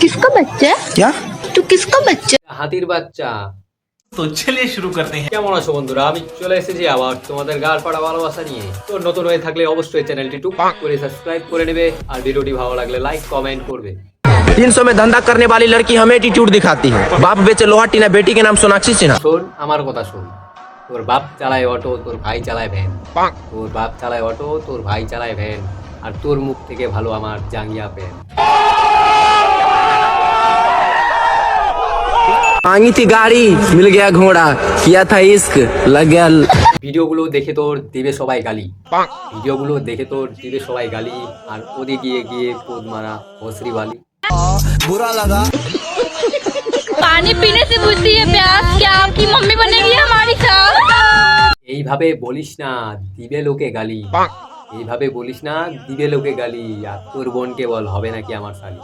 किसका बच्चा? क्या? तू किसका बच्चा? হাতির বাচ্চা। तो चलिए शुरू करते हैं। কেমন আছো বন্ধুরা? আমি চলে এসেছি আবার তোমাদের গাল পাড়া ভালোবাসা নিয়ে। তো নতুন হয়ে থাকলে অবশ্যই চ্যানেলটি টুক করে সাবস্ক্রাইব করে নেবে আর ভিডিওটি ভালো লাগলে লাইক কমেন্ট করবে। 300 में धंधा करने वाली लड़की हमें एटीट्यूड दिखाती है। बाप बेचे लोहा टीना, बेटी के नाम सोनाक्षी सिन्हा। শোন আমার কথা শোন, তোর বাপ চালায় অটো, তোর ভাই চালায় ভ্যান। তোর বাপ চালায় অটো, তোর ভাই চালায় ভ্যান, আর তোর মুখ থেকে ভালো আমার জাঙ্গিয়া প্যান। मांगी थी गाड़ी मिल गया घोड़ा, किया था इश्क लग गया। ভিডিওগুলো দেখে তোর দিবে সবাই গালি, ভিডিওগুলো দেখে তোর দিবে সবাই গালি, আর ওদিকে গিয়ে গিয়ে পোদ মারা ভসরি বালি। बुरा लगा। पानी पीने से बुझती है प्यास, क्या आपकी मम्मी बनेगी हमारी सास? এইভাবে বলিস না, দিবে লোকে গালি। এইভাবে বলিস না, দিবে লোকে গালি। আর তোর বোনকে বল হবে নাকি আমার শালি।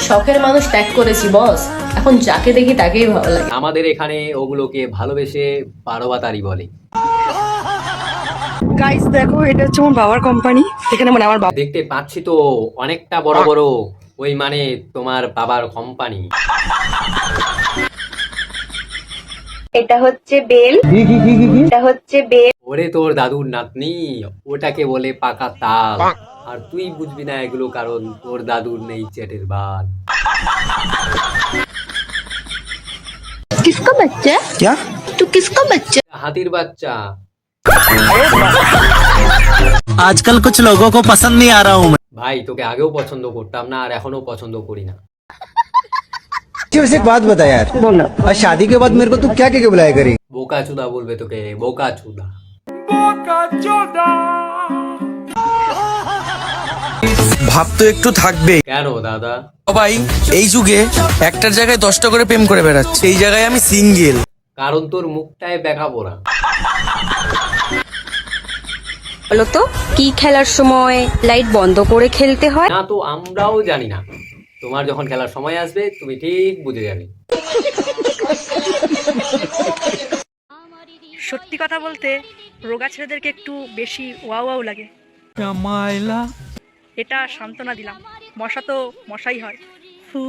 শখের মানুষ ত্যাগ করেছি বস, এখন যাকে দেখি তাকেই ভালো লাগে। আমাদের এখানে ওগুলোকে ভালোবেসে বারোবাতারি বলে। গাইস দেখো, এটা হচ্ছে আমার বাবার কোম্পানি। এখানে মানে আমার বাবা দেখতে পাচ্ছি তো অনেকটা বড় বড়, ওই মানে তোমার বাবার কোম্পানি। এটা হচ্ছে বেল, এটা হচ্ছে বেল। ওরে তোর দাদুর নাতনি, ওটাকে বলে পাকা তাল। আর তুই বুঝবি না এগুলো, কারণ তোর দাদুর নেই চেটের বাল। किसका बच्चा? क्या? तू किसका बच्चा? হাতির বাচ্চা। आजकल कुछ लोगों को पसंद नहीं आ रहा हूँ मैं। ভাই তোকে আগেও পছন্দ করতাম না, আর এখনো पसंद করি না। वैसे एक बात बता यार, बोलना। और शादी के बाद मेरे को तू क्या क्या बुलाया करेगी? বোকা চুদা বলবে তোকে, বোকা চুদা। ভাব তো একটু থাকবে। কেন দাদা? সবাই এই যুগে একটার জায়গায় 10টা করে প্রেম করে বেড়াচ্ছে, এই জায়গায় আমি সিঙ্গেল। কারণ তোর মুখটায় বেকা পোড়া। বলো তো কি খেলার সময় লাইট বন্ধ করে খেলতে হয়? না তো আমরাও জানি না, তোমার যখন খেলার সময় আসবে তুমি ঠিক বুঝে যাবে। সত্যি কথা বলতে রোগা ছেলেদেরকে একটু বেশি ওয়াও ওয়াও লাগে। এটা সান্ত্বনা দিলাম, মশা তো মশাই হয়। ফু।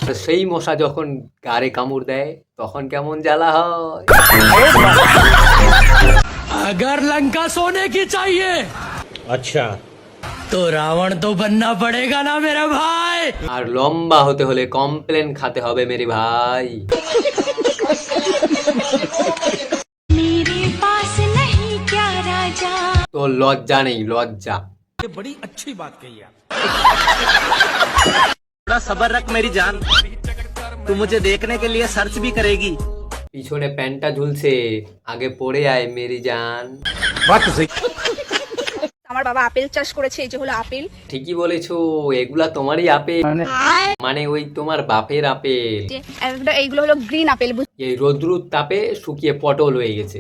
তো সেই মশা যখন গাড়ে কামড় দেয় তখন কেমন জ্বালা হয়। अगर लंका सोने की चाहिए अच्छा तो रावण तो बनना पड़ेगा ना मेरा भाई। আর লম্বা হতে হলে কমপ্লেন খাতে হবে মেরে ভাই। मेरे पास नहीं क्या राजा? তো লজ্জা নেই, লজ্জা। ये बड़ी अच्छी बात कही आप। थोड़ा सब्र रख मेरी जान, तू मुझे देखने के लिए सर्च भी करेगी। পিছনে প্যান্টটা ঝুলছে, আগে পড়ে আয় মেরি জান। बात तो सही। আমার বাবা আপেল চাষ করেছে, এই যে হলো আপেল। ঠিকই বলেছো, এগুলা তোমারই আপেল, মানে ওই তোমার বাপের আপেল। এইগুলো হলো গ্রিন আপেল। এই রোদ্রুর তাপে শুকিয়ে পটল হয়ে গেছে।